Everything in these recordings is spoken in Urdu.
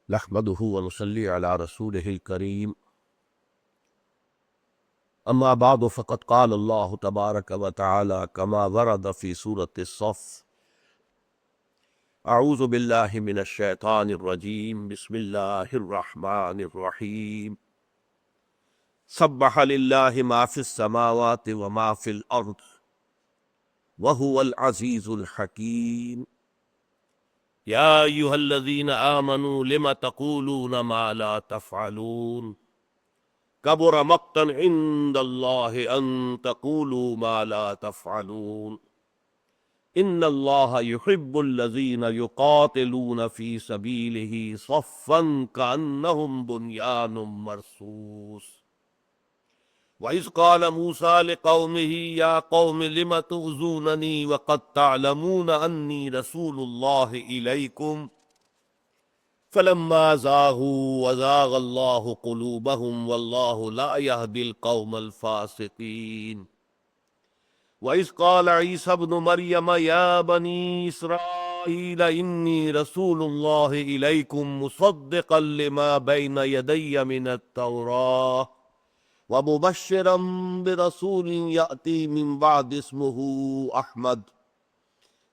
نحمده ونصلي على رسوله الكريم أما بعد فقد قال الله تبارك وتعالى كما ورد في سورة الصف أعوذ بالله من الشيطان الرجيم بسم الله الرحمن الرحيم سبح لله ما في السماوات وما في الأرض وهو العزيز الحكيم يا أيها الذين آمنوا لم تقولون ما لا تفعلون كبر مقتا عند الله أن تقولوا ما لا تفعلون إن الله يحب الذين يقاتلون في سبيله صفا كأنهم بنيان مرصوص وإذ قال موسى لقومه يا قوم لم تؤذونني وقد تعلمون أني رسول الله إليكم فلما زاغوا وزاغ الله قلوبهم والله لا يهدي القوم الفاسقين وإذ قال عيسى ابن مريم يا بني إسرائيل إني رسول الله إليكم مصدقا لما بين يدي من التوراة ومبشرا برسول يأتي من بعد اسمه أحمد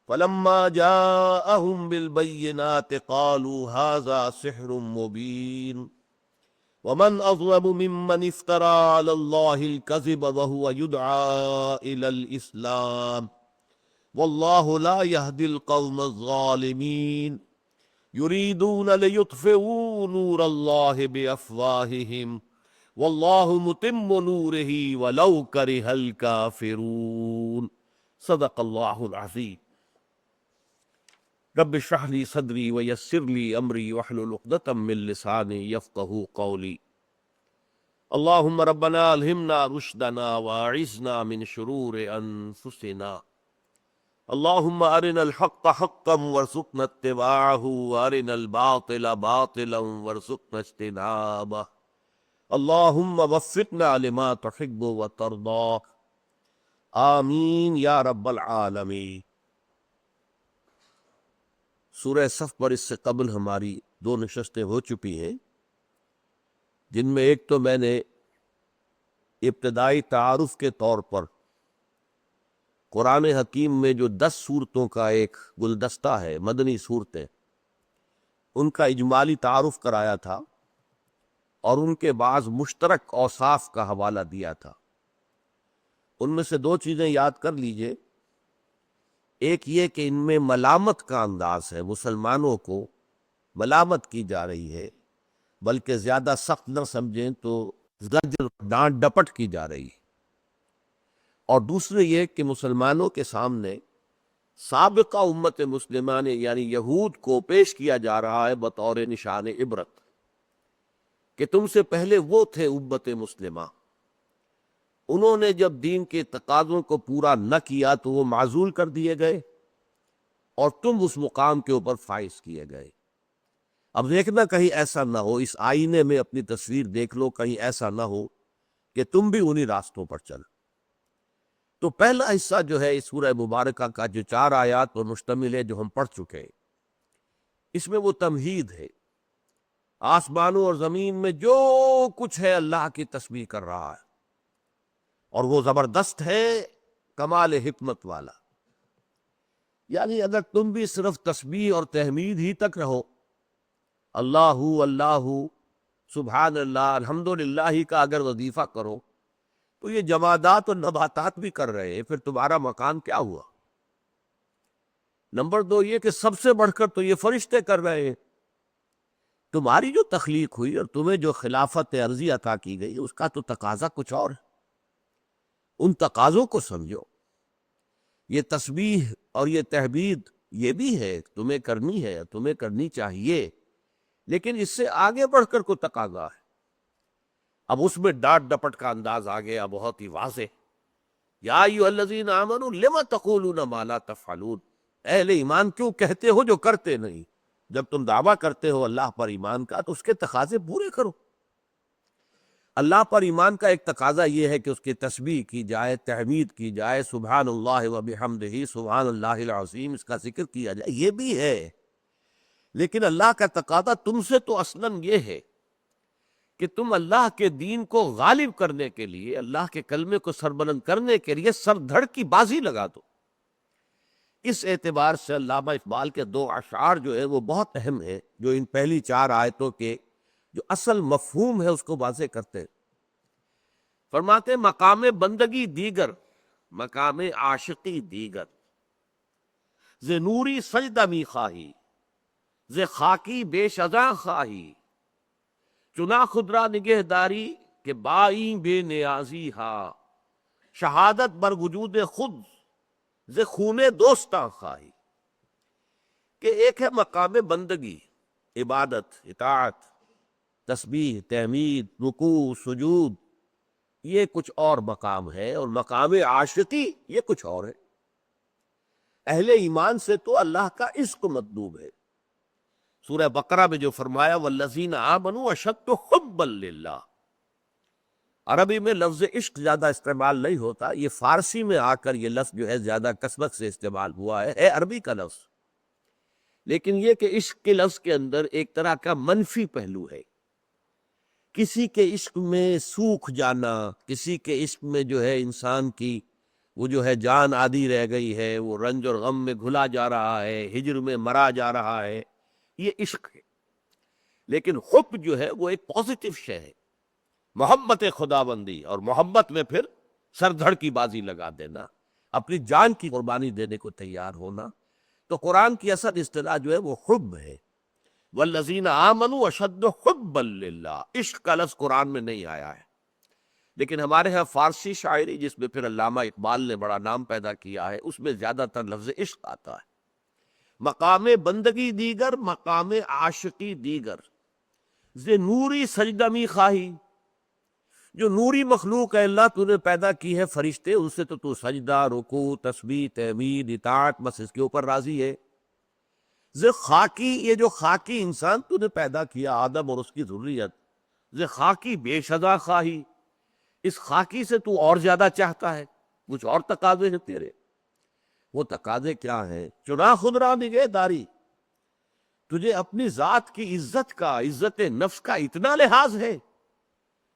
فلما جاءهم بالبينات قالوا هذا سحر مبين ومن أظلم ممن افترى على الله الكذب وهو يدعى إلى الإسلام والله لا يهدي القوم الظالمين يريدون ليطفئوا نور الله بأفواههم والله متم نوره ولو كره الكافرون صدق الله العظيم رب اشرح لي صدري ويسر لي امري واحلل عقدة من لساني يفقهوا قولي اللهم ربنا الهمنا رشدنا واعذنا من شرور انفسنا اللهم ارنا الحق حقا وارزقنا اتباعه وارنا الباطل باطلا وارزقنا اجتنابه اللهم وفقنا لما تحب وترضى آمین یا رب العالمین۔ سورہ صف پر اس سے قبل ہماری دو نشستیں ہو چکی ہیں، جن میں ایک تو میں نے ابتدائی تعارف کے طور پر قرآن حکیم میں جو 10 سورتوں کا ایک گلدستہ ہے، مدنی صورتیں، ان کا اجمالی تعارف کرایا تھا اور ان کے بعض مشترک اوصاف کا حوالہ دیا تھا۔ ان میں سے دو چیزیں یاد کر لیجئے۔ ایک یہ کہ ان میں ملامت کا انداز ہے، مسلمانوں کو ملامت کی جا رہی ہے، بلکہ زیادہ سخت نہ سمجھیں تو زجر ڈانٹ ڈپٹ کی جا رہی ہے۔ اور دوسرے یہ کہ مسلمانوں کے سامنے سابقہ امت مسلمہ نے یعنی یہود کو پیش کیا جا رہا ہے بطور نشان عبرت کہ تم سے پہلے وہ تھے امت مسلمہ، انہوں نے جب دین کے تقاضوں کو پورا نہ کیا تو وہ معزول کر دیے گئے اور تم اس مقام کے اوپر فائز کیے گئے۔ اب دیکھنا کہیں ایسا نہ ہو، اس آئینے میں اپنی تصویر دیکھ لو، کہیں ایسا نہ ہو کہ تم بھی انہی راستوں پر چل۔ تو پہلا حصہ جو ہے اس سورہ مبارکہ کا، جو 4 آیات پر مشتمل ہے، جو ہم پڑھ چکے ہیں، اس میں وہ تمہید ہے۔ آسمانوں اور زمین میں جو کچھ ہے اللہ کی تسبیح کر رہا ہے، اور وہ زبردست ہے، کمال حکمت والا۔ یعنی اگر تم بھی صرف تسبیح اور تحمید ہی تک رہو، اللہ اللہ سبحان اللہ الحمدللہ ہی کا اگر وظیفہ کرو، تو یہ جمادات اور نباتات بھی کر رہے ہیں، پھر تمہارا مقام کیا ہوا؟ نمبر 2 یہ کہ سب سے بڑھ کر تو یہ فرشتے کر رہے ہیں۔ تمہاری جو تخلیق ہوئی اور تمہیں جو خلافت عرضی عطا کی گئی، اس کا تو تقاضا کچھ اور ہے۔ ان تقاضوں کو سمجھو۔ یہ تسبیح اور یہ تحمید یہ بھی ہے، تمہیں کرنی ہے، تمہیں کرنی چاہیے، لیکن اس سے آگے بڑھ کر کوئی تقاضا ہے۔ اب اس میں ڈانٹ ڈپٹ کا انداز آ گیا بہت ہی واضح۔ یا ایھا الذین آمنوا لم تقولون ما لا تفعلون، اہل ایمان کیوں کہتے ہو جو کرتے نہیں؟ جب تم دعویٰ کرتے ہو اللہ پر ایمان کا تو اس کے تقاضے پورے کرو۔ اللہ پر ایمان کا ایک تقاضا یہ ہے کہ اس کی تسبیح کی جائے، تحمید کی جائے، سبحان اللہ و بحمدہ، سبحان اللہ العظیم، اس کا ذکر کیا جائے، یہ بھی ہے۔ لیکن اللہ کا تقاضا تم سے تو اصلاً یہ ہے کہ تم اللہ کے دین کو غالب کرنے کے لیے، اللہ کے کلمے کو سربلند کرنے کے لیے سر دھڑ کی بازی لگا دو۔ اس اعتبار سے علامہ اقبال کے دو اشعار جو ہیں وہ بہت اہم ہیں، جو ان پہلی 4 آیتوں کے جو اصل مفہوم ہے اس کو واضح کرتے ہیں۔ فرماتے ہیں مقام بندگی دیگر، مقام عاشقی دیگر، ز نوری سجدہ می خواہی، ز خاکی بے شزاں خواہی، چنا خود را نگہ داری کہ بائی بے نیازی ہا، شہادت بر وجود خود ز خون دوستاں خواہی۔ کہ ایک ہے مقام بندگی، عبادت، اطاعت، تسبیح، تحمید، رکوع، سجود، یہ کچھ اور مقام ہے، اور مقام عاشقی یہ کچھ اور ہے۔ اہل ایمان سے تو اللہ کا عشق مطلوب ہے۔ سورہ بقرہ میں جو فرمایا والذین آمنوا اشد حبا للہ، عربی میں لفظ عشق زیادہ استعمال نہیں ہوتا، یہ فارسی میں آ کر یہ لفظ جو ہے زیادہ کثرت سے استعمال ہوا ہے عربی کا لفظ، لیکن یہ کہ عشق کے لفظ کے اندر ایک طرح کا منفی پہلو ہے۔ کسی کے عشق میں سوکھ جانا، کسی کے عشق میں جو ہے انسان کی وہ جو ہے جان آدھی رہ گئی ہے، وہ رنج اور غم میں گھلا جا رہا ہے، ہجر میں مرا جا رہا ہے، یہ عشق ہے۔ لیکن حب جو ہے وہ ایک پازیٹیو شے ہے، محبت خداوندی، اور محبت میں پھر سر دھڑ کی بازی لگا دینا، اپنی جان کی قربانی دینے کو تیار ہونا۔ تو قرآن کی اصل اصطلاح جو ہے وہ حب ہے۔ والذین آمنوا اشد حبا للہ، عشق کا لفظ قرآن میں نہیں آیا ہے، لیکن ہمارے ہاں فارسی شاعری جس میں پھر علامہ اقبال نے بڑا نام پیدا کیا ہے، اس میں زیادہ تر لفظ عشق آتا ہے۔ مقام بندگی دیگر، مقام عاشقی دیگر، ز نوری سجدہ می خواہی، جو نوری مخلوق ہے اللہ تو نے پیدا کی ہے، فرشتے، ان سے تو سجدہ، رکوع، تسبیح، تحمید، اطاعت، بس اس کے اوپر راضی ہے۔ ز خاکی، یہ جو خاکی انسان تو نے پیدا کیا، آدم اور اس کی ذریت، ز خاکی بے شزا خواہی، اس خاکی سے تو اور زیادہ چاہتا ہے، کچھ اور تقاضے ہیں تیرے۔ وہ تقاضے کیا ہیں؟ چنا خود را نگہ داری، تجھے اپنی ذات کی عزت کا، عزت نفس کا اتنا لحاظ ہے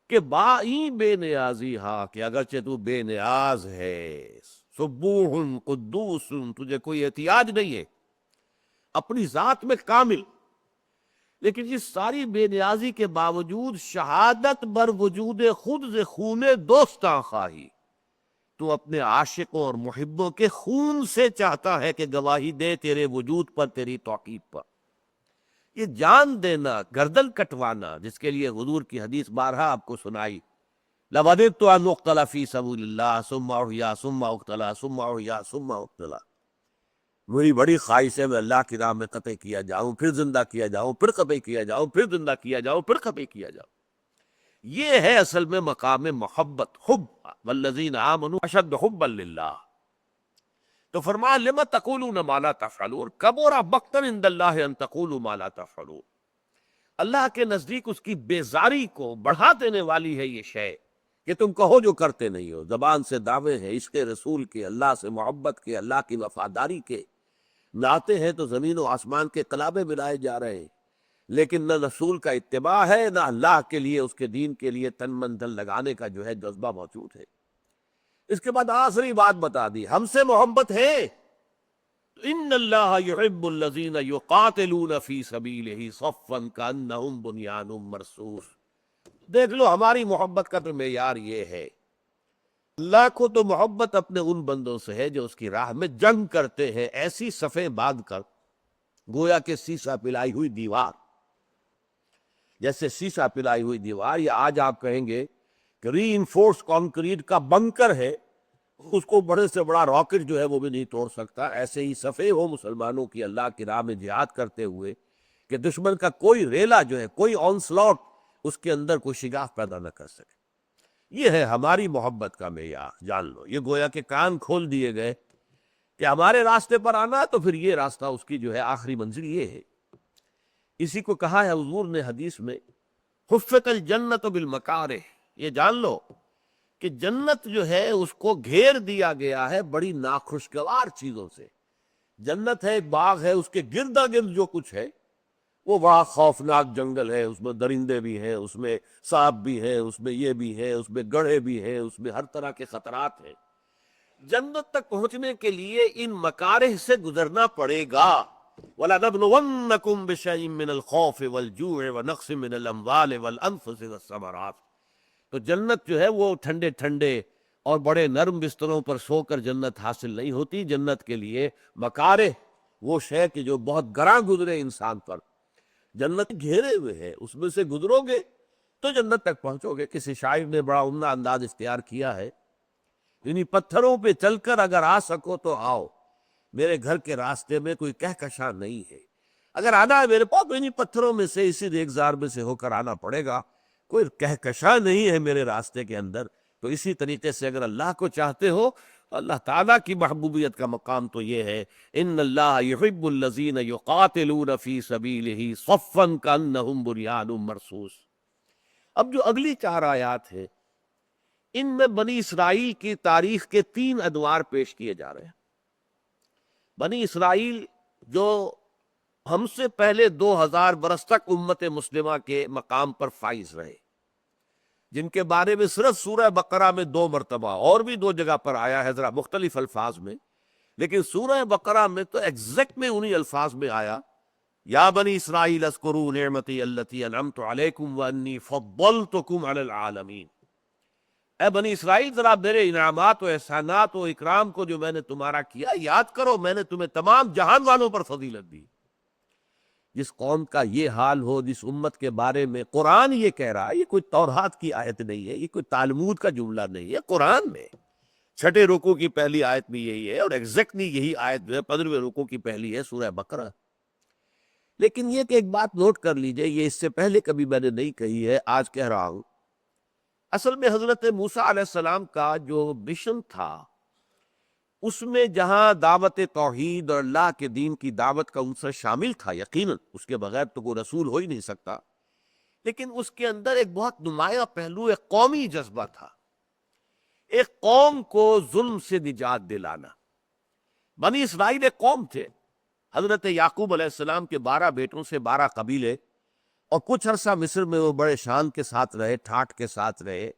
کہ بائی بے نیازی ہا، کہ اگرچہ تو بے نیاز ہے، سبوح قدوس، تجھے کوئی احتیاج نہیں ہے، اپنی ذات میں کامل، لیکن اس ساری بے نیازی کے باوجود شہادت بر وجود خود ز خون دوستاں خواہی، تو اپنے عاشقوں اور محبوں کے خون سے چاہتا ہے کہ گواہی دے تیرے وجود پر، تیری توقیف پر۔ یہ جان دینا، گردن کٹوانا، جس کے لیے حضور کی حدیث بارہا آپ کو سنائی، لَوَدِدتُّ أَنْ أُقْتَلَ فِي سَبِيلِ اللَّهِ ثُمَّ أُحْيَا ثُمَّ أُقْتَلَ ثُمَّ أُحْيَا ثُمَّ أُقْتَلَ، میری بڑی خواہش ہے میں اللہ کی راہ میں قتل کیا جاؤں، پھر زندہ کیا جاؤں، پھر قتل کیا جاؤں، پھر زندہ کیا جاؤں، پھر قتل کیا جاؤں۔ یہ ہے اصل میں مقام محبت، حب، والذین آمنوا اشد حبا للہ۔ تو فرمایا لم تقولون ما لا تفعلون، کبر مقتا عند اللہ ان تقولوا ما لا تفعلون۔ اللہ کے نزدیک اس کی بیزاری کو بڑھا دینے والی ہے یہ شے کہ تم کہو جو کرتے نہیں ہو۔ زبان سے دعوے ہیں عشق رسول کے، اللہ سے محبت کے، اللہ کی وفاداری کے، ناتے ہیں تو زمین و آسمان کے قلابے ملائے جا رہے ہیں، لیکن نہ رسول کا اتباع ہے، نہ اللہ کے لیے، اس کے دین کے لیے تن من دل لگانے کا جو ہے جذبہ موجود ہے۔ اس کے بعد آخری بات بتا دی، ہم سے محبت ہے تو ان اللہ یحب الذین یقاتلون فی سبیلہ صفا کانہم بنیان مرصوص۔ دیکھ لو ہماری محبت کا تو معیار یہ ہے، اللہ کو تو محبت اپنے ان بندوں سے ہے جو اس کی راہ میں جنگ کرتے ہیں، ایسی صفیں باندھ کر گویا کہ سیسا پلائی ہوئی دیوار، جیسے سیسا پلائی ہوئی دیوار، یا آج آپ کہیں گے کہ ری انفورس کانکریٹ کا بنکر ہے، اس کو بڑے سے بڑا راکٹ جو ہے وہ بھی نہیں توڑ سکتا۔ ایسے ہی صفیں ہو مسلمانوں کی اللہ کی راہ میں جہاد کرتے ہوئے کہ دشمن کا کوئی ریلا جو ہے، کوئی آنسلاٹ اس کے اندر کوئی شگاف پیدا نہ کر سکے۔ یہ ہے ہماری محبت کا معیار، جان لو۔ یہ گویا کہ کان کھول دیے گئے کہ ہمارے راستے پر آنا تو پھر یہ راستہ اس کی جو ہے آخری منزل یہ ہے۔ اسی کو کہا ہے حضور نے حدیث میں حفت الجنت بالمکارہ، یہ جان لو کہ جنت جو ہے اس کو گھیر دیا گیا ہے بڑی ناخوشگوار چیزوں سے۔ جنت ہے، ایک باغ ہے، اس کے گردا گرد جو کچھ ہے وہ بڑا خوفناک جنگل ہے، اس میں درندے بھی ہیں، اس میں سانپ بھی ہیں، اس میں یہ بھی ہے، اس میں گڑھے بھی ہیں، اس میں ہر طرح کے خطرات ہیں۔ جنت تک پہنچنے کے لیے ان مکارہ سے گزرنا پڑے گا۔ وَلَنَبْلُوَنَّكُمْ بِشَيْءٍ مِّنَ الْخَوْفِ وَالْجُوعِ وَنَقْصٍ مِّنَ الْأَمْوَالِ وَالْأَنفُسِ وَالثَّمَرَاتِ۔ تو جنت جو ہے وہ ٹھنڈے ٹھنڈے اور بڑے نرم بستروں پر سو کر جنت حاصل نہیں ہوتی۔ جنت کے لیے مکارہ، وہ شے کہ جو بہت گراں گزرے انسان پر، جنت گھیرے ہوئے ہے، اس میں سے گزرو گے تو جنت تک پہنچو گے۔ کسی شاعر نے بڑا عمدہ انداز اختیار کیا ہے، انہی پتھروں پہ چل کر اگر آ سکو تو آؤ، میرے گھر کے راستے میں کوئی کہکشاں نہیں ہے۔ اگر آنا ہے میرے پاس تو انہی پتھروں میں سے، اسی ریگزار میں سے ہو کر آنا پڑے گا، کوئی کہکشاں نہیں ہے میرے راستے کے اندر۔ تو اسی طریقے سے اگر اللہ کو چاہتے ہو، اللہ تعالیٰ کی محبوبیت کا مقام تو یہ ہے، ان اللہ یحب الذین یقاتلون فی سبیلہ صفا کانہم بنیان مرصوص۔ اب جو اگلی 4 آیات ہیں، ان میں بنی اسرائیل کی تاریخ کے 3 ادوار پیش کیے جا رہے ہیں۔ بنی اسرائیل جو ہم سے پہلے 2000 برس تک امت مسلمہ کے مقام پر فائز رہے، جن کے بارے میں صرف سورہ بقرہ میں 2 مرتبہ، اور بھی 2 جگہ پر آیا ہے ذرا مختلف الفاظ میں، لیکن سورہ بقرہ میں تو ایگزیکٹ میں انہی الفاظ میں آیا، یا بنی اسرائیل اذکروا نعمتی التی انعمت علیکم وانی فضلتکم علی العالمین۔ اے بنی اسرائیل، ذرا میرے انعامات و احسانات و اکرام کو جو میں نے تمہارا کیا یاد کرو، میں نے تمہیں تمام جہان والوں پر فضیلت دی۔ جس قوم کا یہ حال ہو، جس امت کے بارے میں قرآن یہ کہہ رہا ہے، یہ کوئی تورات کی آیت نہیں ہے، یہ کوئی تالمود کا جملہ نہیں ہے، قرآن میں 6 رکوع کی پہلی آیت بھی یہی ہے، اور ایگزیکٹلی یہی آیت جو ہے 15ویں رکوع کی پہلی ہے سورہ بقرہ۔ لیکن یہ کہ ایک بات نوٹ کر لیجئے، یہ اس سے پہلے کبھی میں نے نہیں کہی ہے، آج کہہ رہا ہوں۔ اصل میں حضرت موسیٰ علیہ السلام کا جو مشن تھا، اس میں جہاں دعوت توحید اور اللہ کے دین کی دعوت کا عنصر شامل تھا، یقیناً اس کے بغیر تو کوئی رسول ہو ہی نہیں سکتا، لیکن اس کے اندر ایک بہت نمایاں پہلو ایک قومی جذبہ تھا، ایک قوم کو ظلم سے نجات دلانا۔ بنی اسرائیل ایک قوم تھے، حضرت یعقوب علیہ السلام کے 12 بیٹوں سے 12 قبیلے، اور کچھ عرصہ مصر میں وہ بڑے شان کے ساتھ رہے، ٹھاٹھ کے ساتھ رہے۔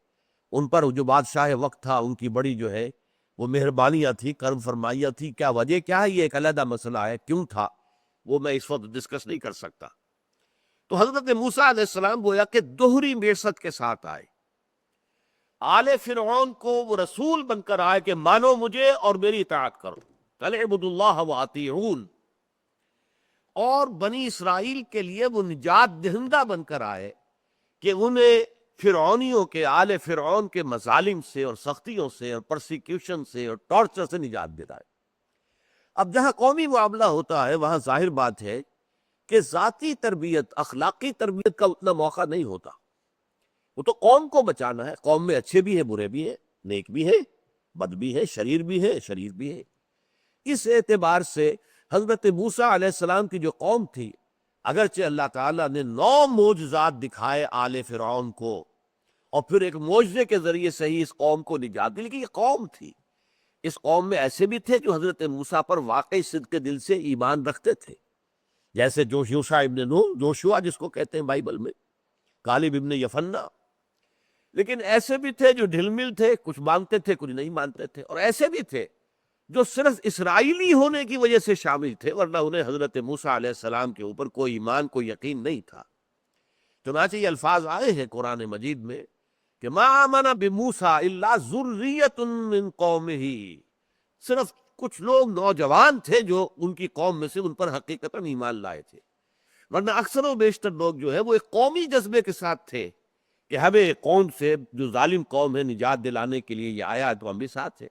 ان پر جو بادشاہ وقت تھا، ان کی بڑی جو ہے وہ مہربانیاں تھی، کرم فرمائیاں تھی۔ کیا وجہ کیا ہے، یہ ایک علیحدہ مسئلہ ہے، کیوں تھا وہ میں اس وقت ڈسکس نہیں کر سکتا۔ تو حضرت موسیٰ علیہ السلام گویا کہ دوہری بعثت کے ساتھ آئے، آل فرعون کو وہ رسول بن کر آئے کہ مانو مجھے اور میری اطاعت کرو، اعبدوا اللہ واطیعون، اور بنی اسرائیل کے لیے وہ نجات دہندہ بن کر آئے کہ انہیں فرعونیوں کے، آل فرعون کے مظالم سے اور سختیوں سے اور پرسیکیوشن سے اور ٹارچر سے نجات دلائے۔ اب جہاں قومی معاملہ ہوتا ہے، وہاں ظاہر بات ہے کہ ذاتی تربیت، اخلاقی تربیت کا اتنا موقع نہیں ہوتا۔ وہ تو قوم کو بچانا ہے، قوم میں اچھے بھی ہیں، برے بھی ہیں، نیک بھی ہیں، بد بھی ہیں، شریر بھی ہے، شریر بھی ہے۔ اس اعتبار سے حضرت موسیٰ علیہ السلام کی جو قوم تھی، اگرچہ اللہ تعالیٰ نے 9 معجزات دکھائے آل فرعون کو، اور پھر ایک معجزے کے ذریعے سے ہی اس قوم کو نجات دی، لیکن یہ قوم تھی۔ اس قوم میں ایسے بھی تھے جو حضرت موسیٰ پر واقعی صدق دل سے ایمان رکھتے تھے، جیسے یوشع ابن نون، جوشوا جس کو کہتے ہیں بائبل میں، کالب ابن یفنہ۔ لیکن ایسے بھی تھے جو ڈھل مل تھے، کچھ مانتے تھے کچھ نہیں مانتے تھے، اور ایسے بھی تھے جو صرف اسرائیلی ہونے کی وجہ سے شامل تھے، ورنہ انہیں حضرت موسیٰ علیہ السلام کے اوپر کوئی ایمان، کوئی یقین نہیں تھا۔ چنانچہ یہ الفاظ آئے ہیں قرآن مجید میں کہ ما آمن بموسیٰ الا ذریۃ من قومہ، صرف کچھ لوگ نوجوان تھے جو ان کی قوم میں سے ان پر حقیقتاً ایمان لائے تھے، ورنہ اکثر و بیشتر لوگ جو ہے وہ ایک قومی جذبے کے ساتھ تھے کہ ہمیں قوم سے، جو ظالم قوم ہے، نجات دلانے کے لیے یہ آیا تو ہم بھی ساتھ ہیں۔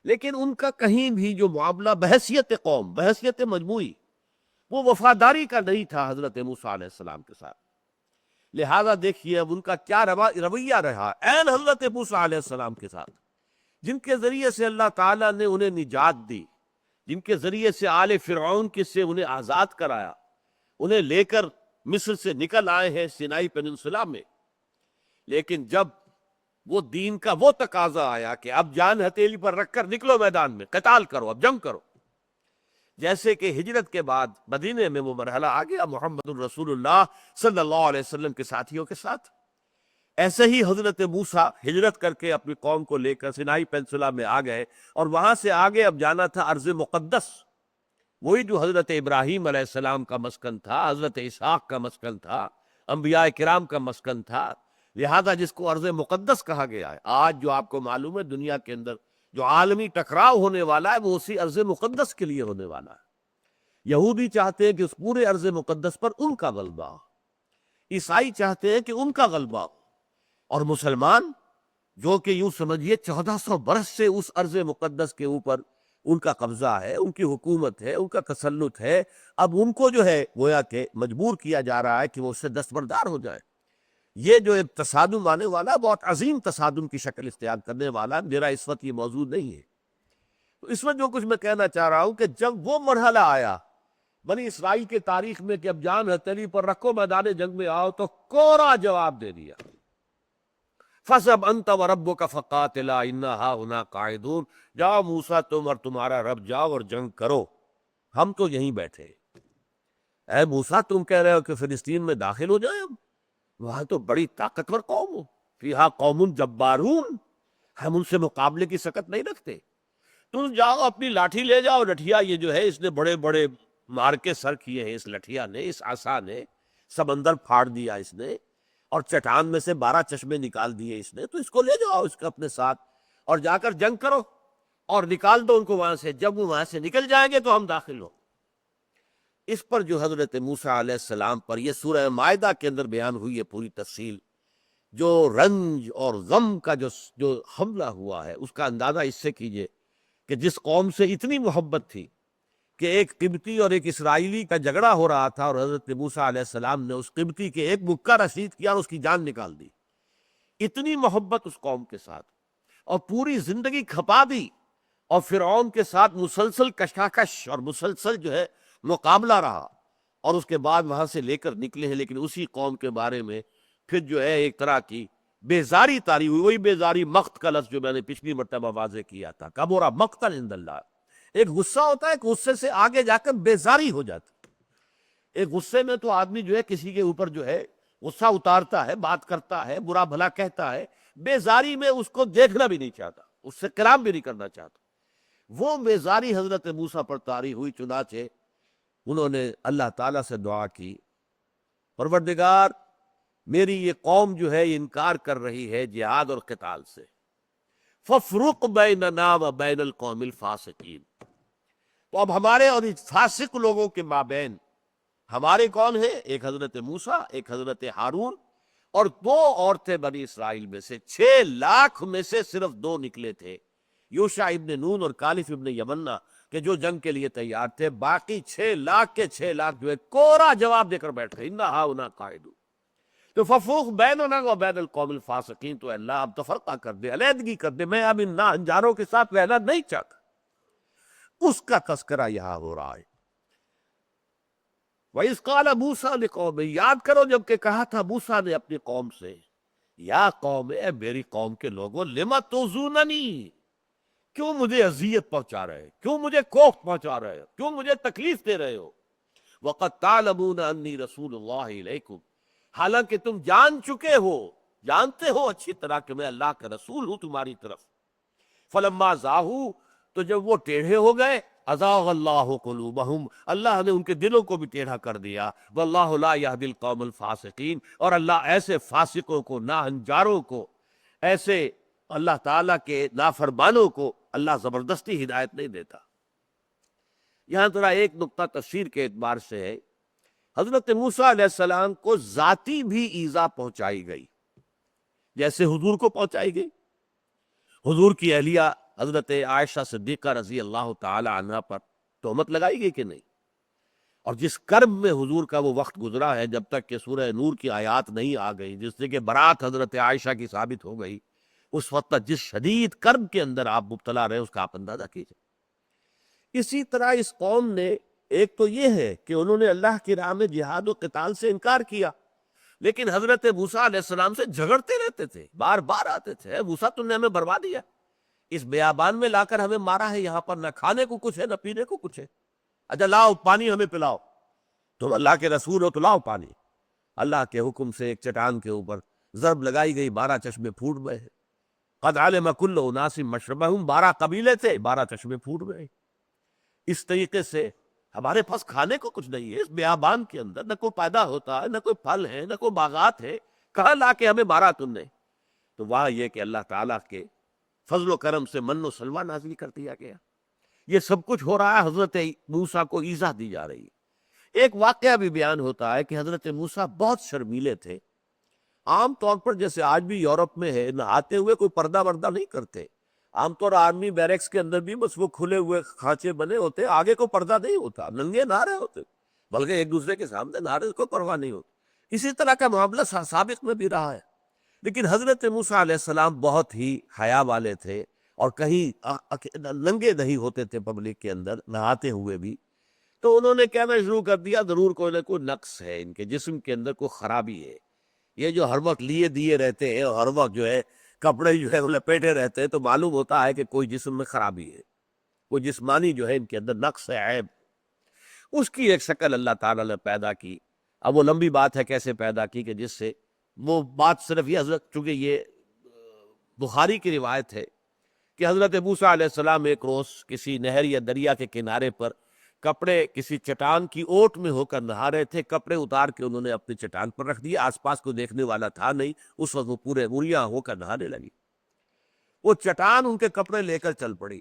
لیکن ان کا کہیں بھی جو معاملہ بحیثیت قوم، بحیثیت مجموعی، وہ وفاداری کا نہیں تھا حضرت موسیٰ علیہ السلام کے ساتھ۔ لہذا دیکھیے اب ان کا کیا رویہ رہا عین حضرت موسیٰ علیہ السلام کے ساتھ، جن کے ذریعے سے اللہ تعالیٰ نے انہیں نجات دی، جن کے ذریعے سے آل فرعون کے سے انہیں آزاد کرایا، انہیں لے کر مصر سے نکل آئے ہیں سینائی پیننسلا میں۔ لیکن جب وہ دین کا وہ تقاضا آیا کہ اب جان ہتھیلی پر رکھ کر نکلو میدان میں، قتال کرو، اب جنگ کرو، جیسے کہ ہجرت کے بعد مدینے میں وہ مرحلہ آ گیا محمد الرسول اللہ صلی اللہ علیہ وسلم کے ساتھیوں کے ساتھ، ایسے ہی حضرت موسیٰ ہجرت کر کے اپنی قوم کو لے کر سینائی پینسولا میں آ گئے، اور وہاں سے آگے اب جانا تھا ارض مقدس، وہی جو حضرت ابراہیم علیہ السلام کا مسکن تھا، حضرت اسحاق کا مسکن تھا، انبیاء کرام کا مسکن تھا، لہذا جس کو ارض مقدس کہا گیا ہے۔ آج جو آپ کو معلوم ہے دنیا کے اندر جو عالمی ٹکراؤ ہونے والا ہے وہ اسی ارض مقدس کے لیے ہونے والا ہے۔ یہودی چاہتے ہیں کہ اس پورے ارض مقدس پر ان کا غلبہ ہو، عیسائی چاہتے ہیں کہ ان کا غلبہ ہو، اور مسلمان جو کہ یوں سمجھیے 1400 برس سے اس ارض مقدس کے اوپر ان کا قبضہ ہے، ان کی حکومت ہے، ان کا تسلط ہے، اب ان کو جو ہے گویا کہ مجبور کیا جا رہا ہے کہ وہ اس سے دستبردار ہو جائے۔ یہ جو ایک تصادم آنے والا بہت عظیم تصادم کی شکل اختیار کرنے والا، میرا اس وقت یہ موضوع نہیں ہے۔ تو اس وقت جو کچھ میں کہنا چاہ رہا ہوں کہ جب وہ مرحلہ آیا بنی اسرائیل کے تاریخ میں کہ اب جان ہتھیلی پر رکھو، میدان جنگ میں آؤ، تو کوڑا جواب دے دیا، فَذْهَبْ أَنْتَ وَرَبُّكَ فَقَاتِلَا إِنَّا هَاهُنَا قَاعِدُونَ، جاؤ موسیٰ تم اور تمہارا رب جاؤ اور جنگ کرو، ہم تو یہیں بیٹھے۔ اے موسیٰ تم کہہ رہے ہو کہ فلسطین میں داخل ہو جائیں، ہم وہاں تو بڑی طاقتور قوم ہو، فیہا قوم جبارون، ہم ان سے مقابلے کی سکت نہیں رکھتے، تم جاؤ اپنی لاٹھی لے جاؤ۔ لٹھیا یہ جو ہے اس نے بڑے بڑے مار کے سر کیے ہیں، اس لٹھیا نے، اس عصا نے سمندر پھاڑ دیا اس نے، اور چٹان میں سے 12 چشمے نکال دیے اس نے، تو اس کو لے جاؤ اس کو اپنے ساتھ اور جا کر جنگ کرو اور نکال دو ان کو وہاں سے، جب وہ وہاں سے نکل جائیں گے تو ہم داخل ہو۔ اس پر جو حضرت موسیٰ علیہ السلام پر یہ سورہ مائدہ کے اندر بیان ہوئی ہے پوری تفصیل، جو رنج اور غم کا جو حملہ ہوا ہے اس کا اندازہ اس سے کیجئے کہ جس قوم سے اتنی محبت تھی کہ ایک قبطی اور ایک اسرائیلی کا جھگڑا ہو رہا تھا، اور حضرت موسیٰ علیہ السلام نے اس قبطی کے ایک مکہ رسید کیا اور اس کی جان نکال دی، اتنی محبت اس قوم کے ساتھ، اور پوری زندگی کھپا دی، اور فرعون کے ساتھ مسلسل کشاکش اور مسلسل جو ہے مقابلہ رہا، اور اس کے بعد وہاں سے لے کر نکلے ہیں، لیکن اسی قوم کے بارے میں پھر جو ہے ایک طرح کی بیزاری تاری ہوئی، وہی بیزاری مقت کا لفظ جو میں نے پچھلی مرتبہ واضح کیا تھا، کبرا مقتا عند اللہ، ایک غصہ ہوتا ہے کہ غصے سے آگے جا کر بیزاری ہو جاتی، ایک غصے میں تو آدمی جو ہے کسی کے اوپر جو ہے غصہ اتارتا ہے، بات کرتا ہے، برا بھلا کہتا ہے، بیزاری میں اس کو دیکھنا بھی نہیں چاہتا، اس سے کلام بھی نہیں کرنا چاہتا، وہ بیزاری حضرت موسیٰ پر طاری ہوئی، چنانچہ انہوں نے اللہ تعالیٰ سے دعا کی، پروردگار میری یہ قوم جو ہے انکار کر رہی ہے جہاد اور قتال سے، فَافْرُقْ بَيْنَنَا وَبَيْنَ الْقَوْمِ الْفَاسِقِينَ، تو اب ہمارے اور اس فاسق لوگوں کے مابین ہمارے کون ہیں؟ ایک حضرت موسیٰ، ایک حضرت ہارون، اور 2 عورتیں بنی اسرائیل میں سے، 6 لاکھ میں سے صرف 2 نکلے تھے، یوشع ابن نون اور کالف ابن یمنہ، کہ جو جنگ کے لیے تیار تھے، باقی 6 لاکھ کے 6 لاکھ جو ہے کوڑا جواب دے کر بیٹھ گئے، اِنَّا ہَاهُنَا قَاعِدُونَ۔ تو فَافْرُقْ بَيْنَنَا وَبَيْنَ الْقَوْمِ الْفَاسِقِينَ، تو اللہ اب تفرقہ کر دے، علیحدگی کر دے، میں اب ان ناہنجاروں کے ساتھ رہنا نہیں چاہتا، اس کا تذکرہ یہاں ہو رہا ہے۔ وَإِذْ قَالَ مُوسَىٰ لِقَوْمِهِ، یاد کرو جب کہ کہا تھا موسیٰ نے اپنی قوم سے، یا قوم، اے میری قوم کے لوگوں، لِمَ تُؤْذُونَنِی، کیوں مجھے اذیت پہنچا رہے ہو، کیوں مجھے کوفت پہنچا رہے ہو، کیوں مجھے تکلیف دے رہے ہو، وَقَدْ تَعْلَمُونَ أَنِّي رَسُولُ اللَّهِ إِلَيْكُمْ، حالانکہ تم جان چکے ہو، جانتے ہو اچھی طرح کہ میں اللہ کا رسول ہوں تمہاری طرف۔ فَلَمَّا زَاغُوا، تو جب وہ ٹیڑھے ہو گئے، أَزَاغَ اللَّهُ قُلُوبَهُمْ، اللہ نے ان کے دلوں کو بھی ٹیڑھا کر دیا، وَاللَّهُ لَا يَهْدِي الْقَوْمَ الْفَاسِقِينَ، اور اللہ ایسے فاسقوں کو، ناہنجاروں کو، ایسے اللہ تعالیٰ کے نافرمانوں کو اللہ زبردستی ہدایت نہیں دیتا۔ یہاں ذرا ایک نقطہ تفسیر کے اعتبار سے ہے، حضرت موسیٰ علیہ السلام کو ذاتی بھی ایذا پہنچائی گئی، جیسے حضور کو پہنچائی گئی۔ حضور کی اہلیہ حضرت عائشہ صدیقہ رضی اللہ تعالی عنہ پر تہمت لگائی گئی کہ نہیں، اور جس کرب میں حضور کا وہ وقت گزرا ہے جب تک کہ سورہ نور کی آیات نہیں آ گئی، جس سے کہ برات حضرت عائشہ کی ثابت ہو گئی، اس وقت تک جس شدید کرب کے اندر آپ مبتلا رہے اس کا آپ اندازہ کیجئے۔ اسی طرح اس قوم نے، ایک تو یہ ہے کہ انہوں نے اللہ کی راہ میں جہاد و قتال سے انکار کیا، لیکن حضرت موسیٰ علیہ السلام سے جھگڑتے رہتے تھے، بار بار آتے تھے، اے موسیٰ تم نے ہمیں برباد دیا، اس بیابان میں لا کر ہمیں مارا ہے، یہاں پر نہ کھانے کو کچھ ہے نہ پینے کو کچھ ہے، اچھا لاؤ پانی ہمیں پلاؤ، تم اللہ کے رسول ہو تو لاؤ پانی۔ اللہ کے حکم سے ایک چٹان کے اوپر ضرب لگائی گئی، 12 چشمے پھوٹ گئے۔ قد علم کل اناس مشربہم، 12 قبیلے تھے، 12 چشمے پھوٹ گئے۔ اس طریقے سے ہمارے پاس کھانے کو کچھ نہیں ہے، اس بیابان کے اندر نہ کوئی پیدا ہوتا ہے، نہ کوئی پھل ہے، نہ کوئی باغات ہے، کہاں لا کے ہمیں مارا تم نے؟ تو وہاں یہ کہ اللہ تعالیٰ کے فضل و کرم سے من و سلوہ نازل کر دیا گیا۔ یہ سب کچھ ہو رہا ہے، حضرت موسیٰ کو ایذا دی جا رہی ہے۔ ایک واقعہ بھی بیان ہوتا ہے کہ حضرت موسیٰ بہت شرمیلے تھے۔ عام طور پر جیسے آج بھی یورپ میں ہے، نہاتے ہوئے کوئی پردہ وردہ نہیں کرتے۔ عام طور آرمی بیرکس کے اندر بھی بس وہ کھلے ہوئے کھانچے بنے ہوتے، آگے کو پردہ نہیں ہوتا، ننگے نہا رہے ہوتے، بلکہ ایک دوسرے کے سامنے نہا رہے، کوئی پرواہ نہیں ہوتی۔ اسی طرح کا معاملہ سابق میں بھی رہا ہے۔ لیکن حضرت موسیٰ علیہ السلام بہت ہی حیا والے تھے، اور کہیں ننگے نہیں ہوتے تھے پبلک کے اندر نہاتے ہوئے بھی۔ تو انہوں نے کہنا شروع کر دیا ضرور کوئی نہ کوئی نقص ہے، ان کے جسم کے اندر کوئی خرابی ہے، یہ جو ہر وقت لیے دیے رہتے ہیں اور ہر وقت جو ہے کپڑے جو ہے لپیٹے رہتے ہیں، تو معلوم ہوتا ہے کہ کوئی جسم میں خرابی ہے، کوئی جسمانی جو ہے ان کے اندر نقص ہے، عیب۔ اس کی ایک شکل اللہ تعالیٰ نے پیدا کی۔ اب وہ لمبی بات ہے کیسے پیدا کی، کہ جس سے وہ بات صرف یہ حضرت، چونکہ یہ بخاری کی روایت ہے کہ حضرت موسیٰ علیہ السلام ایک روز کسی نہر یا دریا کے کنارے پر کپڑے کسی چٹان کی اوٹ میں ہو کر نہا رہے تھے، کپڑے اتار کے انہوں نے اپنی چٹان پر رکھ دیا، آس پاس کوئی دیکھنے والا تھا نہیں، اس وقت وہ پورے مریاں ہو کر نہانے لگی۔ وہ چٹان ان کے کپڑے لے کر چل پڑی۔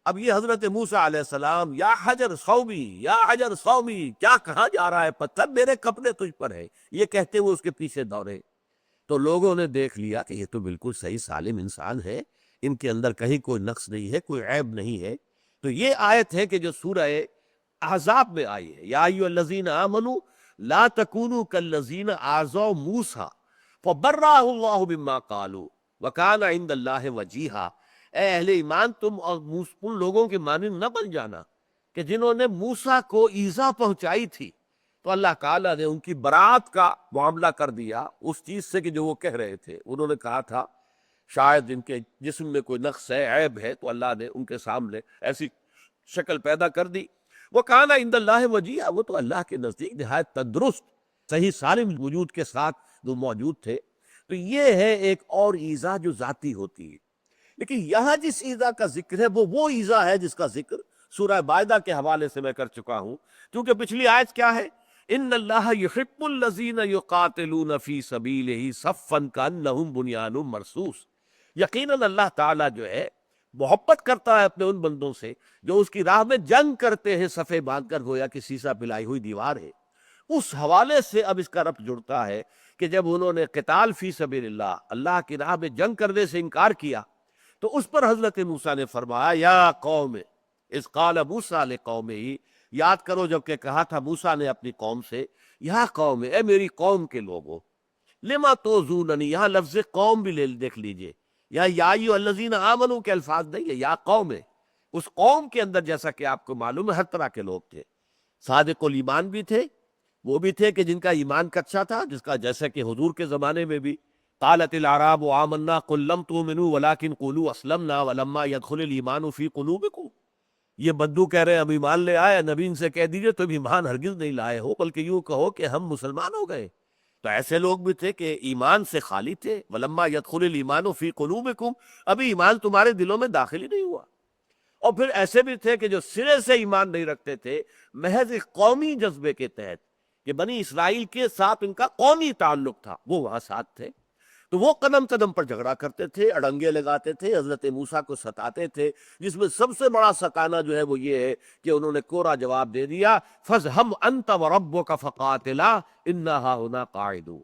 اب یہ حضرت موسیٰ علیہ السلام، یا حجر صومی، یا حجر صومی، کیا کہاں جا رہا ہے پتھر، میرے کپڑے تجھ پر ہے، یہ کہتے ہوئے اس کے پیچھے دوڑے۔ تو لوگوں نے دیکھ لیا کہ یہ تو بالکل صحیح سالم انسان ہے، ان کے اندر کہیں کوئی نقص نہیں ہے، کوئی عیب نہیں ہے۔ تو یہ آیت ہے کہ جو سورہ احزاب میں آئی ہے، یا ایھا الذین آمنوا لا تکونوا کالذین آذوا موسیٰ فبرأہ اللہ مما قالوا وکان عند اللہ وجیہا۔ اے اہل ایمان، تم اور ان لوگوں کے مانند نہ بن جانا کہ جنہوں نے موسیٰ کو ایذا پہنچائی تھی، تو اللہ تعالیٰ نے ان کی برات کا معاملہ کر دیا اس چیز سے کہ جو وہ کہہ رہے تھے۔ انہوں نے کہا تھا شاید ان کے جسم میں کوئی نقص ہے، عیب ہے، تو اللہ نے ان کے سامنے ایسی شکل پیدا کر دی۔ وہ کانا عند اللہ وجیہا، وہ تو اللہ کے نزدیک نہایت تندرست صحیح سالم وجود کے ساتھ وہ موجود تھے۔ تو یہ ہے ایک اور ایذا جو ذاتی ہوتی ہے۔ لیکن یہاں جس ایذا کا ذکر ہے وہ ایذا ہے جس کا ذکر سورہ مائدہ کے حوالے سے میں کر چکا ہوں، کیونکہ پچھلی آیت کیا ہے؟ ان اللہ یحب الذین یقاتلون فی سبیلہ صفا کانہم بنیان مرصوص۔ یقیناً اللہ تعالیٰ جو ہے محبت کرتا ہے اپنے ان بندوں سے جو اس کی راہ میں جنگ کرتے ہیں، صفے باندھ کر، گویا کہ سیسا پلائی ہوئی دیوار ہے۔ اس حوالے سے اب اس کا ربط جڑتا ہے کہ جب انہوں نے قتال فی سبیل اللہ، اللہ کی راہ میں جنگ کرنے سے انکار کیا، تو اس پر حضرت موسیٰ نے فرمایا یا قوم اذ قال موسیٰ لقومہ، یاد کرو جب کہ کہا تھا موسیٰ نے اپنی قوم سے، یا قوم، اے میری قوم کے لوگوں، لما توذوننی، یہاں لفظ قوم بھی دیکھ لیجئے، یا ایھا الذین آمنوا کے الفاظ نہیں ہے، یا قوم ہے۔ اس قوم کے اندر جیسا کہ آپ کو معلوم ہے ہر طرح کے لوگ تھے، صادق الایمان بھی تھے، وہ بھی تھے کہ جن کا ایمان کچا تھا، جس کا جیسا کہ حضور کے زمانے میں بھی قالت الاعراب آمنا قل لم تؤمنوا ولکن قولوا اسلمنا ولما يدخل الایمان فی قلوبکم۔ یہ بدو کہہ رہے ہیں ہم ایمان لے آئے، نبی ان سے کہہ دیجئے تم ایمان ہرگز نہیں لائے ہو، بلکہ یوں کہو کہ ہم مسلمان ہو گئے۔ تو ایسے لوگ بھی تھے کہ ایمان سے خالی تھے، ولما يدخل الایمان فی قلوبکم، ابھی ایمان تمہارے دلوں میں داخل ہی نہیں ہوا۔ اور پھر ایسے بھی تھے کہ جو سرے سے ایمان نہیں رکھتے تھے، محض ایک قومی جذبے کے تحت کہ بنی اسرائیل کے ساتھ ان کا قومی تعلق تھا، وہ وہاں ساتھ تھے۔ تو وہ قدم قدم پر جھگڑا کرتے تھے، اڑنگے لگاتے تھے، حضرت موسیٰ کو ستاتے تھے، جس میں سب سے بڑا ستانا جو ہے وہ یہ ہے کہ انہوں نے کوڑا جواب دے دیا، فَاذْهَبْ أَنْتَ وَرَبُّكَ فَقَاتِلَا إِنَّا هَاهُنَا قَاعِدُونَ۔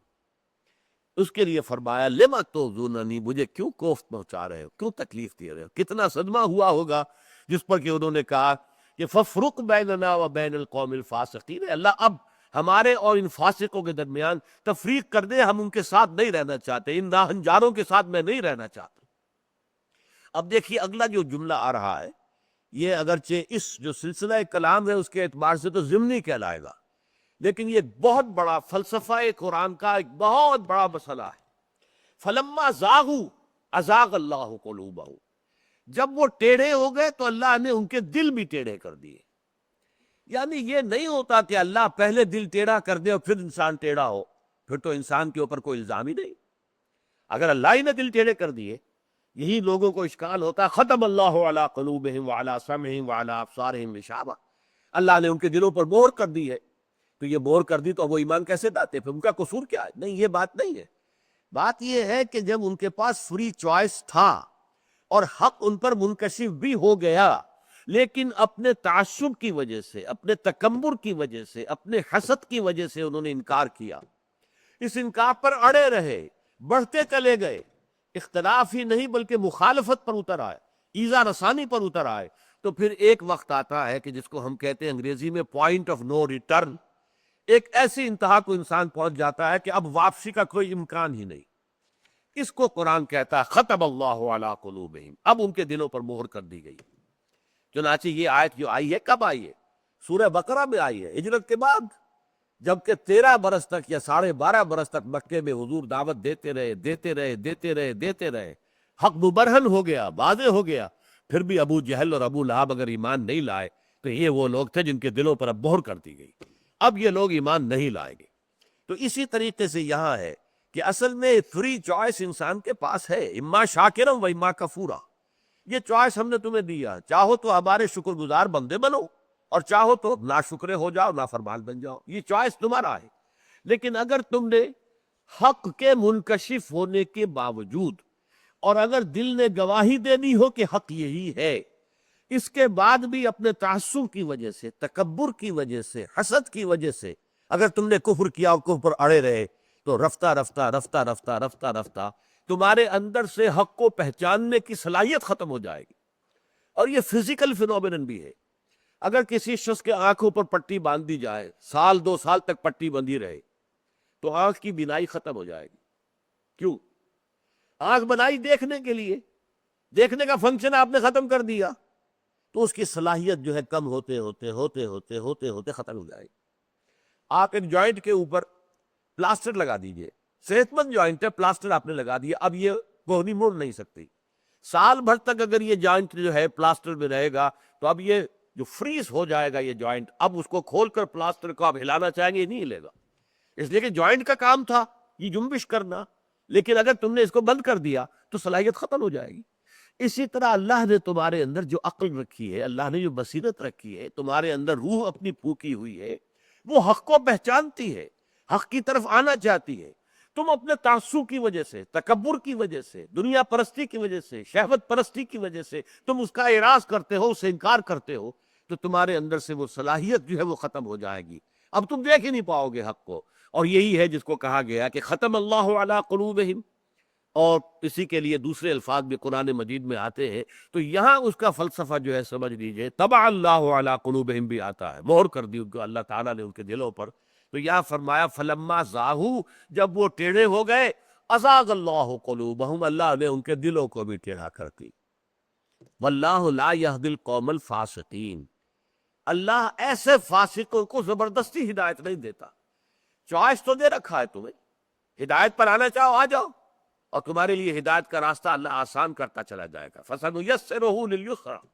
اس کے لیے فرمایا لِمَ تُؤْذُونَنِی، مجھے کیوں کوفت پہنچا رہے ہو، کیوں تکلیف دے رہے ہو؟ کتنا صدمہ ہوا ہوگا جس پر کہ انہوں نے کہا کہ فَافْرُقْ بَيْنَنَا وَبَيْنَ الْقَوْمِ الْفَاسِقِينَ، اللہ اب ہمارے اور ان فاسقوں کے درمیان تفریق کر دے، ہم ان کے ساتھ نہیں رہنا چاہتے، ان راہنجاروں کے ساتھ میں نہیں رہنا چاہتا۔ اب دیکھیے اگلا جو جملہ آ رہا ہے، یہ اگرچہ اس جو سلسلہ کلام ہے اس کے اعتبار سے تو ضمنی کہلائے گا، لیکن یہ بہت بڑا فلسفہ قرآن کا ایک بہت بڑا مسئلہ ہے۔ فلما زاغوا ازاغ اللہ قلوبہم، جب وہ ٹیڑھے ہو گئے تو اللہ نے ان کے دل بھی ٹیڑھے کر دیے۔ یعنی یہ نہیں ہوتا کہ اللہ پہلے دل ٹیڑھا کر دے اور پھر انسان ٹیڑھا ہو، پھر تو انسان کے اوپر کوئی الزام ہی نہیں۔ اگر اللہ ہی نے دل ٹیڑھے کر دیے، یہی لوگوں کو اشکال ہوتا ہے، ختم اللہ علی قلوبہم وعلی سمعہم وعلی ابصارہم غشاوہ، اللہ نے ان کے دلوں پر مہر کر دی ہے، تو یہ مہر کر دی تو وہ ایمان کیسے لاتے؟ پھر ان کا قصور کیا ہے؟ نہیں، یہ بات نہیں ہے۔ بات یہ ہے کہ جب ان کے پاس فری چوائس تھا اور حق ان پر منکشف بھی ہو گیا، لیکن اپنے تعصب کی وجہ سے، اپنے تکبر کی وجہ سے، اپنے حسد کی وجہ سے انہوں نے انکار کیا، اس انکار پر اڑے رہے، بڑھتے چلے گئے، اختلاف ہی نہیں بلکہ مخالفت پر اتر آئے، ایذا رسانی پر اتر آئے، تو پھر ایک وقت آتا ہے کہ جس کو ہم کہتے ہیں انگریزی میں پوائنٹ آف نو ریٹرن، ایک ایسی انتہا کو انسان پہنچ جاتا ہے کہ اب واپسی کا کوئی امکان ہی نہیں۔ اس کو قرآن کہتا ہے ختم اللہ علی قلوبہم، اب ان کے دلوں پر مہر کر دی گئی۔ چنانچہ یہ آیت جو آئی ہے، کب آئی ہے؟ سورہ بقرہ میں آئی ہے، ہجرت کے بعد، جبکہ 13 برس تک یا 12.5 برس تک مکے میں حضور دعوت دیتے رہے، حق مبرہن ہو گیا، واضح ہو گیا، پھر بھی ابو جہل اور ابو لہب اگر ایمان نہیں لائے تو یہ وہ لوگ تھے جن کے دلوں پر اب مہر کر دی گئی، اب یہ لوگ ایمان نہیں لائیں گے۔ تو اسی طریقے سے یہاں ہے کہ اصل میں فری چوائس انسان کے پاس ہے، اما شاکرم و اما کفورا، یہ چوائس ہم نے تمہیں دیا، چاہو تو ہمارے شکر گزار بندے بنو اور چاہو تو ناشکرے ہو جاؤ، نافرمان بن جاؤ، یہ چوائس تمہارا ہے۔ لیکن اگر تم نے حق کے منکشف ہونے کے باوجود، اور اگر دل نے گواہی دینی ہو کہ حق یہی ہے، اس کے بعد بھی اپنے تعصب کی وجہ سے، تکبر کی وجہ سے، حسد کی وجہ سے اگر تم نے کفر کیا اور کفر پر اڑے رہے، تو رفتہ تمہارے اندر سے حق کو پہچاننے کی صلاحیت ختم ہو جائے گی۔ اور یہ فزیکل فینومینن بھی ہے۔ اگر کسی شخص کے آنکھوں پر پٹی باندھ دی جائے، 2 سال تک پٹی بندھی رہے، تو آنکھ کی بینائی ختم ہو جائے گی۔ کیوں؟ آنکھ بنائی دیکھنے کے لیے، دیکھنے کا فنکشن آپ نے ختم کر دیا، تو اس کی صلاحیت جو ہے کم ہوتے ہوتے ختم ہو جائے گی۔ آپ ایک جوائنٹ کے اوپر پلاسٹر لگا دیجئے، صحت مند جوائنٹ ہے، پلاسٹر آپ نے لگا دیا، اب یہ کوہنی مڑ نہیں سکتی۔ سال بھر تک اگر یہ جوائنٹ جو ہے پلاسٹر میں رہے گا تو اب یہ جو فریز ہو جائے گا یہ جوائنٹ، اب اس کو کھول کر پلاسٹر کو آپ ہلانا چاہیں گے، نہیں ہلے گا، اس لیے کہ جوائنٹ کا کام تھا یہ جنبش کرنا، لیکن اگر تم نے اس کو بند کر دیا تو صلاحیت ختم ہو جائے گی۔ اسی طرح اللہ نے تمہارے اندر جو عقل رکھی ہے، اللہ نے جو بصیرت رکھی ہے، تمہارے اندر روح اپنی پھونکی ہوئی ہے، وہ حق کو پہچانتی ہے، حق کی طرف آنا چاہتی ہے۔ تم اپنے تعصب کی وجہ سے، تکبر کی وجہ سے، دنیا پرستی کی وجہ سے، شہوت پرستی کی وجہ سے تم اس کا اعراض کرتے ہو، اسے انکار کرتے ہو، تو تمہارے اندر سے وہ صلاحیت جو ہے وہ ختم ہو جائے گی، اب تم دیکھ ہی نہیں پاؤ گے حق کو۔ اور یہی ہے جس کو کہا گیا کہ ختم اللہ علی قلوبہم، اور اسی کے لیے دوسرے الفاظ بھی قرآن مجید میں آتے ہیں، تو یہاں اس کا فلسفہ جو ہے سمجھ لیجئے، طبع اللہ علی قلوبہم بھی آتا ہے، مہر کر دی ان کو اللہ تعالیٰ نے ان کے دلوں پر۔ تو یہاں فرمایا فلما زاغوا، جب وہ ٹیڑھے ہو گئے، ازاغ اللہ قلوبہم، اللہ نے ان کے دلوں کو بھی ٹیڑھا کر دی۔ واللہ لا یہدی القوم الفاسقین، اللہ ایسے فاسقوں کو زبردستی ہدایت نہیں دیتا۔ چوائس تو دے رکھا ہے تمہیں، ہدایت پر آنا چاہو آ جاؤ، اور تمہارے لیے ہدایت کا راستہ اللہ آسان کرتا چلا جائے گا۔ فَسَنُيَسِّرُهُ لِلْيُسْرَىٰ،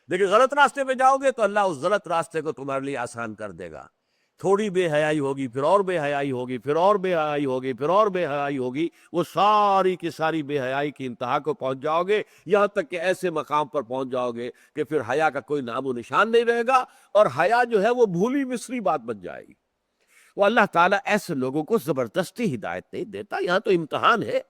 لیکن غلط راستے پہ جاؤ گے تو اللہ اس غلط راستے کو تمہارے لیے آسان کر دے گا۔ تھوڑی بے حیائی ہوگی، پھر اور بے حیائی ہوگی، پھر اور بے حیائی ہوگی، پھر اور بے حیائی ہوگی، وہ ساری کی ساری بے حیائی کی انتہا کو پہنچ جاؤ گے، یہاں تک کہ ایسے مقام پر پہنچ جاؤ گے کہ پھر حیا کا کوئی نام و نشان نہیں رہے گا، اور حیا جو ہے وہ بھولی مصری بات بن جائے گی۔ وہ اللہ تعالیٰ ایسے لوگوں کو زبردستی ہدایت نہیں دیتا، یہاں تو امتحان ہے۔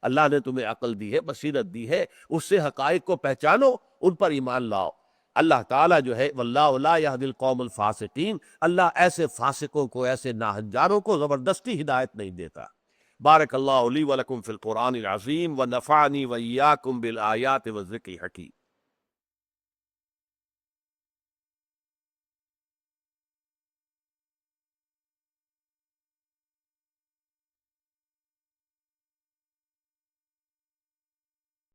اللہ نے تمہیں عقل دی ہے، بصیرت دی ہے، اس سے حقائق کو پہچانو، ان پر ایمان لاؤ۔ اللہ تعالیٰ جو ہے واللہ لا یہدی القوم الفاسقین، اللہ ایسے فاسقوں کو، ایسے ناہنجاروں کو زبردستی ہدایت نہیں دیتا۔ بارک اللہ لی ولکم فی القرآن العظیم ونفعنی وإیاکم بالآیات والذکر الحکیم۔